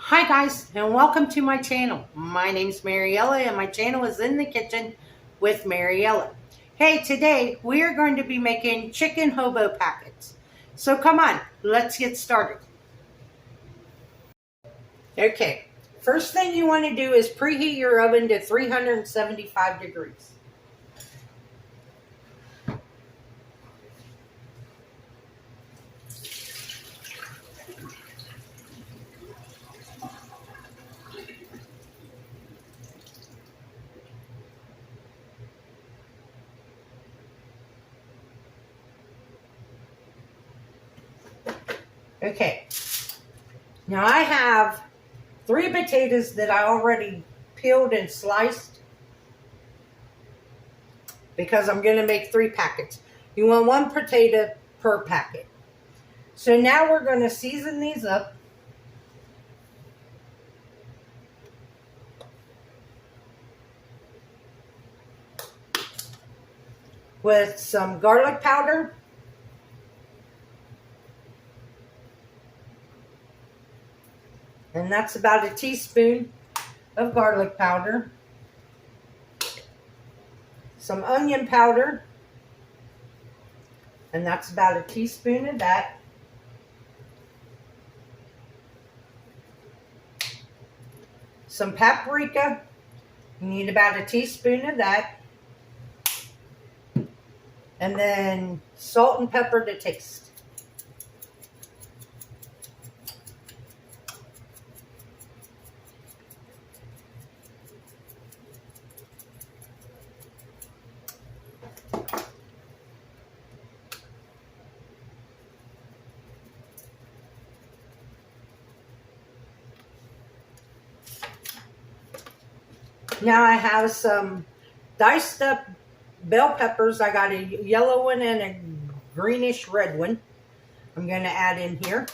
Hi guys, and welcome to my channel. My name's Mariella, and my channel is In the Kitchen with Mariella. Hey, today we are going to be making chicken hobo packets. So come on, let's get started. Okay, first thing you want to do is preheat your oven to 375 degrees. Okay, now I have 3 potatoes that I already peeled and sliced because I'm going to make 3 packets. You want 1 potato per packet. So now we're going to season these up with some garlic powder, and that's about a teaspoon of garlic powder, some onion powder, and that's about a teaspoon of that, some paprika, you need about a teaspoon of that, and then salt and pepper to taste. Now I have some diced up bell peppers. I got a yellow one and a greenish red one. I'm going to add in here.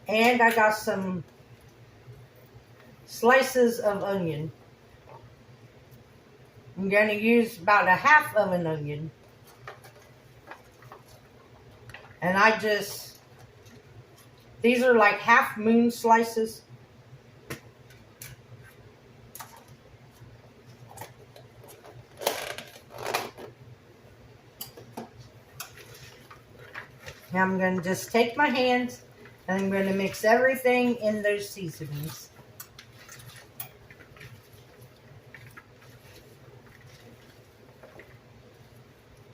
And I got some slices of onion. I'm going to use about a half of an onion. And these are like half moon slices. Now I'm going to just take my hands and I'm going to mix everything in those seasonings.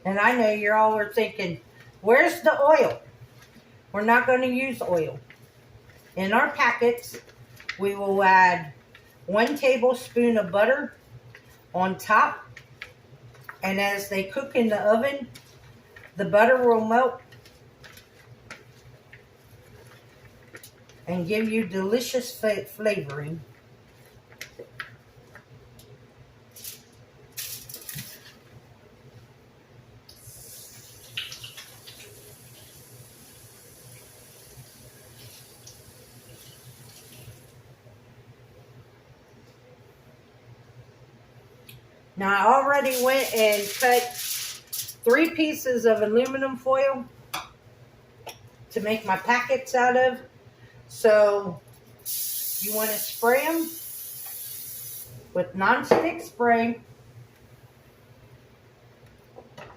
And I know you're all are thinking, where's the oil? We're not going to use oil. In our packets, we will add 1 tablespoon of butter on top. And as they cook in the oven, the butter will melt and give you delicious flavoring. Now I already went and cut 3 pieces of aluminum foil to make my packets out of. So you want to spray them with nonstick spray.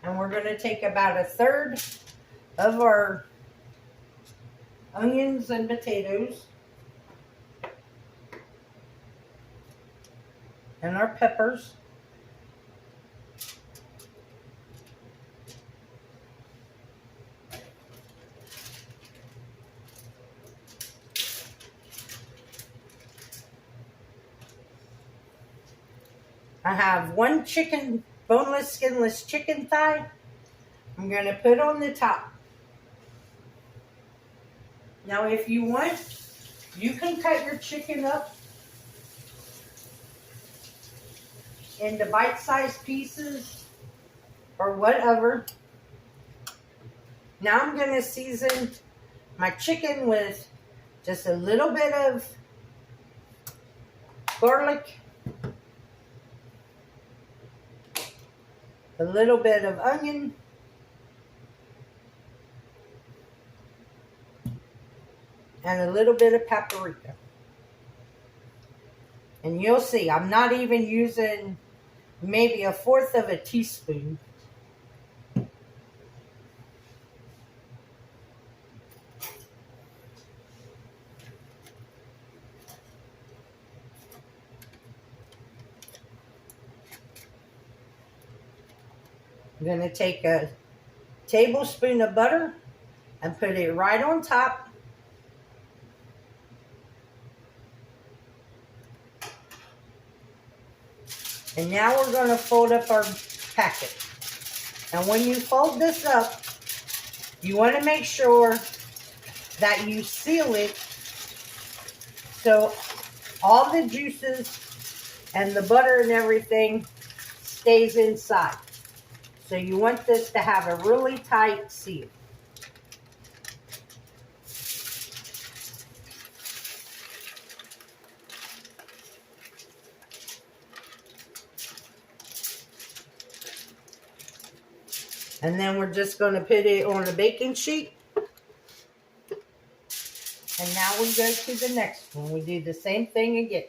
And we're going to take about 1/3 of our onions and potatoes and our peppers. I have 1 boneless, skinless chicken thigh. I'm going to put on the top. Now, if you want, you can cut your chicken up into bite-sized pieces or whatever. Now I'm going to season my chicken with just a little bit of garlic, a little bit of onion, and a little bit of paprika. And you'll see, I'm not even using maybe 1/4 of a teaspoon. I'm going to take a tablespoon of butter and put it right on top. And now we're going to fold up our packet. And when you fold this up, you want to make sure that you seal it so all the juices and the butter and everything stays inside. So you want this to have a really tight seal. And then we're just going to put it on a baking sheet. And now we go to the next one. We do the same thing again.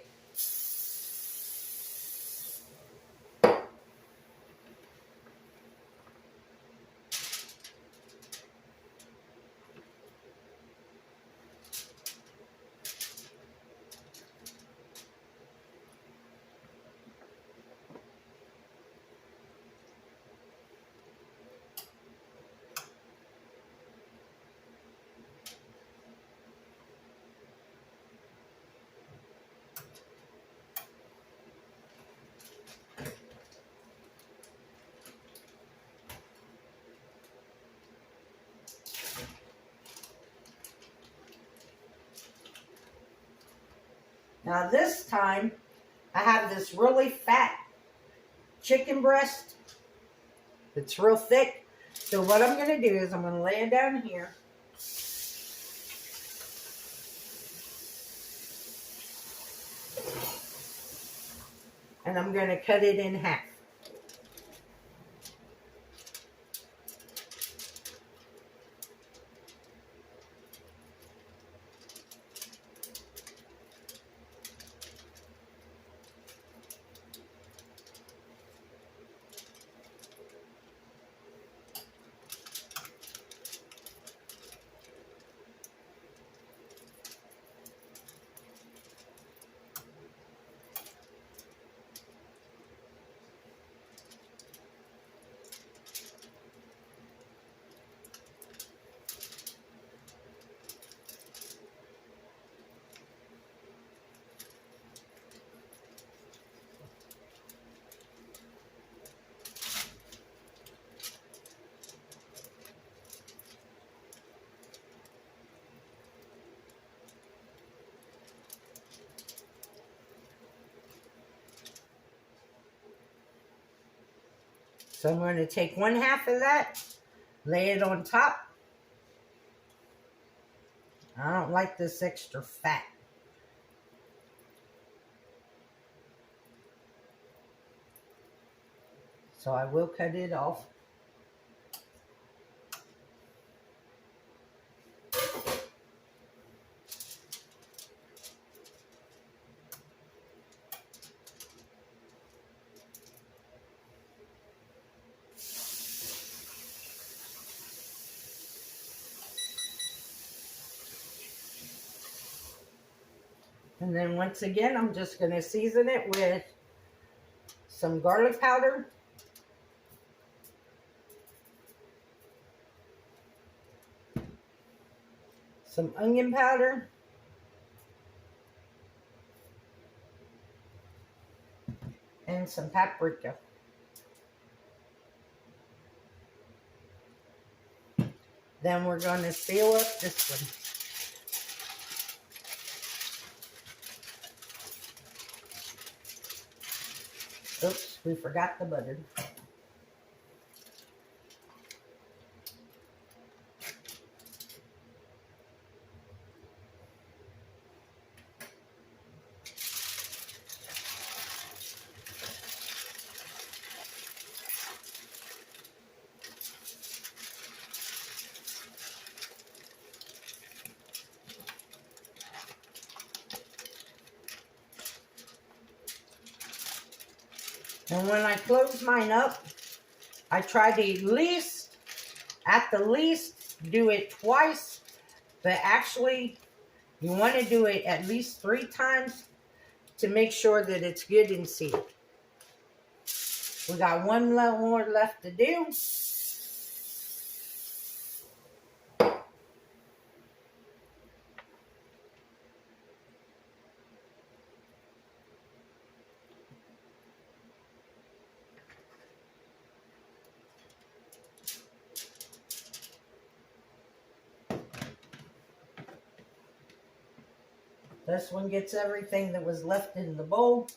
Now this time, I have this really fat chicken breast. It's real thick. So what I'm going to do is I'm going to lay it down here. And I'm going to cut it in half. So I'm going to take 1/2 of that, lay it on top. I don't like this extra fat. So I will cut it off. And then once again, I'm just going to season it with some garlic powder. Some onion powder. And some paprika. Then we're going to seal up this one. Oops, we forgot the butter. And when I close mine up, I try to at the least, do it twice. But actually, you want to do it at least 3 times to make sure that it's good and sealed. We got one more left to do. This one gets everything that was left in the bowl.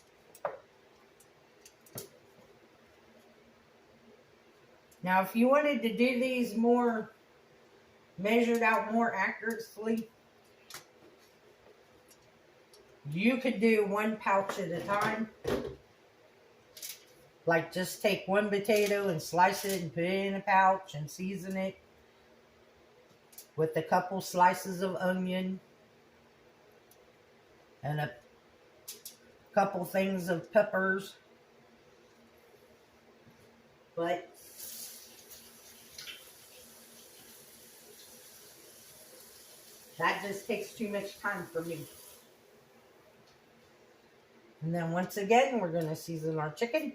Now, if you wanted to do these more measured out more accurately, you could do 1 pouch at a time. Like just take 1 potato and slice it and put it in a pouch and season it with a couple slices of onion and a couple things of peppers. But that just takes too much time for me. And then once again, we're going to season our chicken.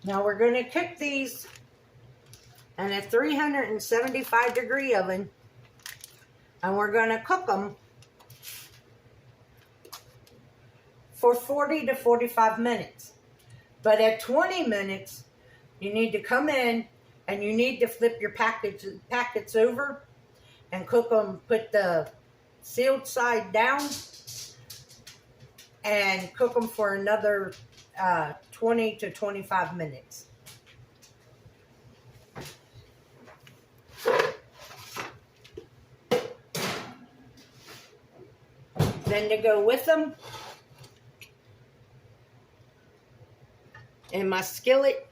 Now we're going to cook these in a 375-degree oven, and we're going to cook them for 40 to 45 minutes. But at 20 minutes, you need to come in and you need to flip your packets over and cook them, put the sealed side down, and cook them for another 20 to 25 minutes. Then to go with them, in my skillet,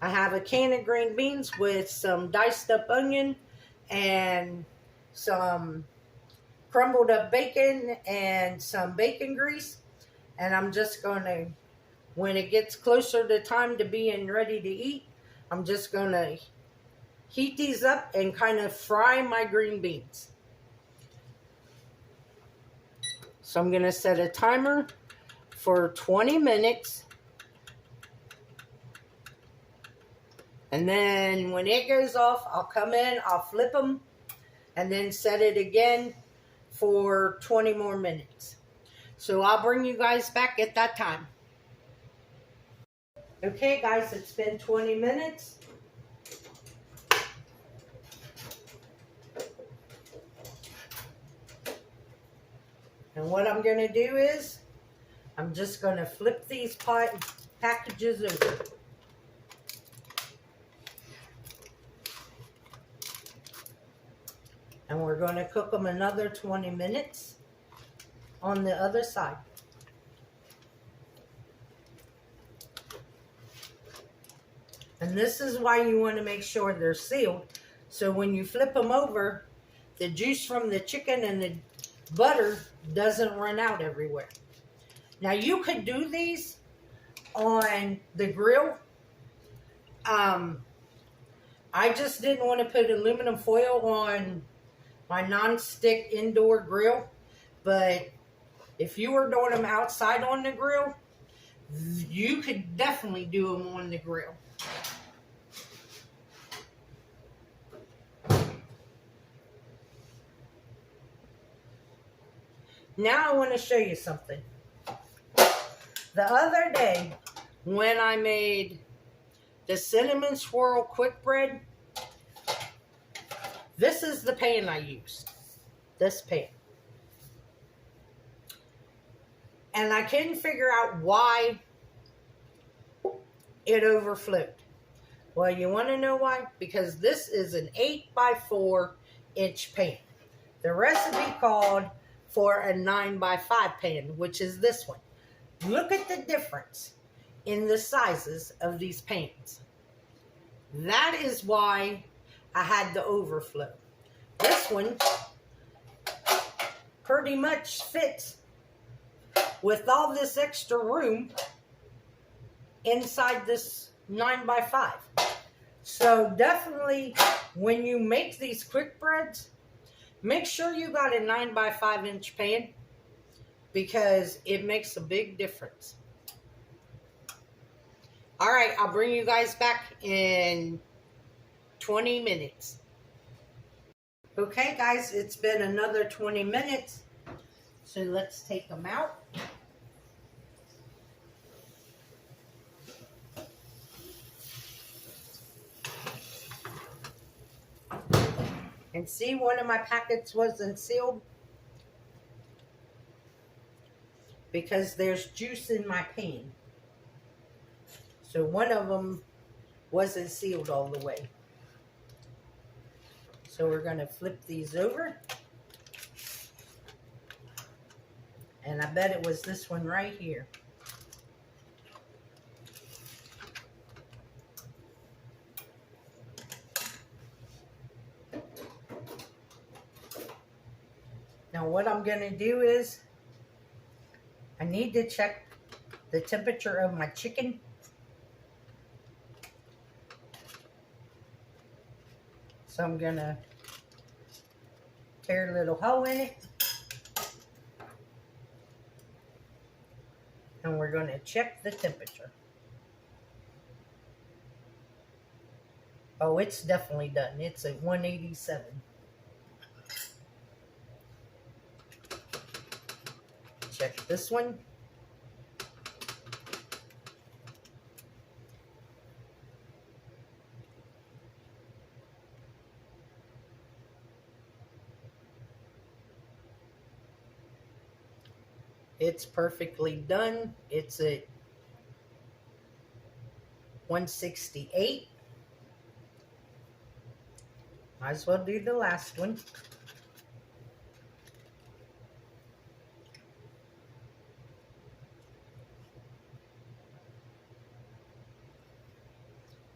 I have a can of green beans with some diced up onion and some crumbled up bacon and some bacon grease. And I'm just going to, when it gets closer to time to being ready to eat, I'm just going to heat these up and kind of fry my green beans. So I'm going to set a timer for 20 minutes. And then when it goes off, I'll come in, I'll flip them, and then set it again for 20 more minutes. So I'll bring you guys back at that time. Okay guys, it's been 20 minutes. And what I'm going to do is, I'm just going to flip these packages over. And we're going to cook them another 20 minutes on the other side. And this is why you want to make sure they're sealed. So when you flip them over, the juice from the chicken and the butter doesn't run out everywhere. Now you could do these on the grill, I just didn't want to put aluminum foil on my non-stick indoor grill, but if you were doing them outside on the grill, you could definitely do them on the grill. Now I want to show you something. The other day, when I made the cinnamon swirl quick bread, this is the pan I used. This pan. And I couldn't figure out why it overflowed. Well, you want to know why? Because this is an 8x4-inch pan. The recipe called for a 9x5 pan, which is this one. Look at the difference in the sizes of these pans. That is why I had the overflow. This one pretty much fits with all this extra room inside this 9x5. So definitely when you make these quick breads, make sure you got a 9x5-inch pan because it makes a big difference. All right, I'll bring you guys back in 20 minutes. Okay, guys, it's been another 20 minutes. So let's take them out. And see, one of my packets wasn't sealed because there's juice in my pan. So one of them wasn't sealed all the way. So we're going to flip these over. And I bet it was this one right here. Now what I'm going to do is I need to check the temperature of my chicken. So I'm going to tear a little hole in it. And we're going to check the temperature. Oh, it's definitely done. It's at 187. Check this one. It's perfectly done. It's at 168. Might as well do the last one.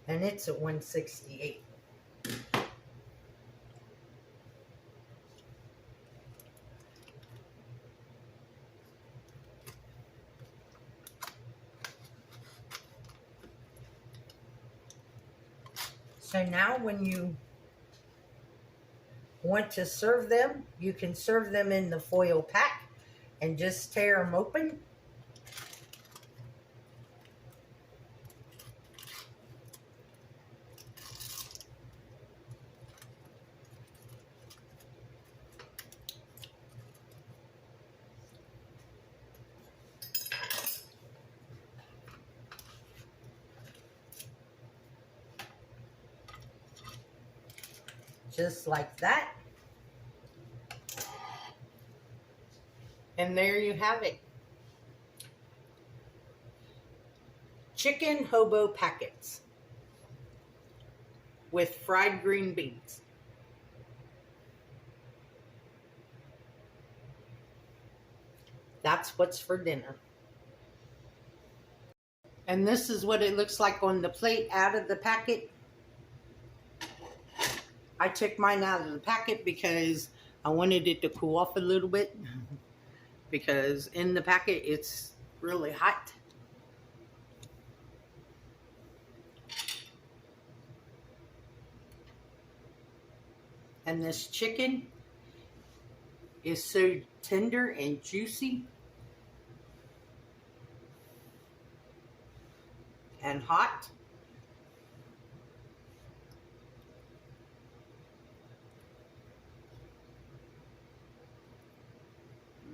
And it's at 168. So now when you want to serve them, you can serve them in the foil pack and just tear them open. Just like that. And there you have it. Chicken hobo packets with fried green beans. That's what's for dinner. And this is what it looks like on the plate out of the packet. I took mine out of the packet because I wanted it to cool off a little bit. Because in the packet it's really hot. And this chicken is so tender and juicy and hot.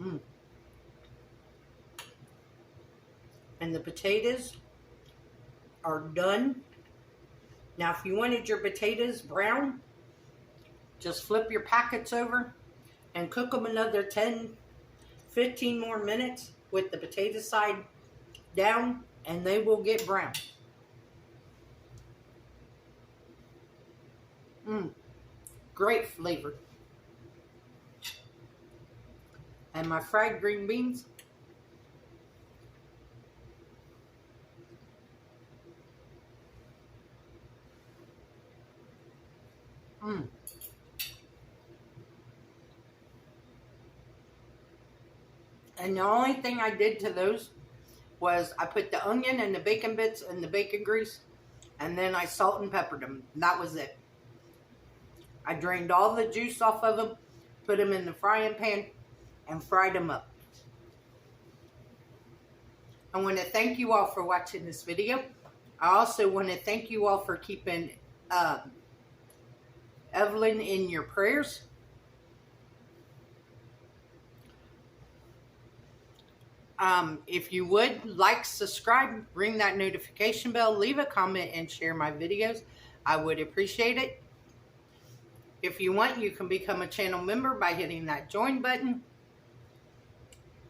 Mm. And the potatoes are done. Now, if you wanted your potatoes brown, just flip your packets over and cook them another 10, 15 more minutes with the potato side down, and they will get brown. Great flavor. And my fried green beans. And the only thing I did to those was I put the onion and the bacon bits and the bacon grease, and then I salt and peppered them. That was it. I drained all the juice off of them, put them in the frying pan, and fried them up. I want to thank you all for watching this video. I also want to thank you all for keeping Evelyn in your prayers. If you would, like, subscribe, ring that notification bell, leave a comment, and share my videos. I would appreciate it. If you want, you can become a channel member by hitting that join button.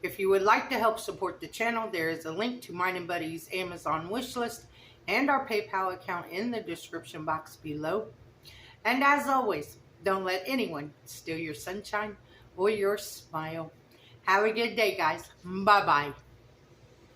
If you would like to help support the channel, there is a link to mine and Buddy's Amazon wish list and our PayPal account in the description box below. And as always, don't let anyone steal your sunshine or your smile. Have a good day, guys. Bye-bye.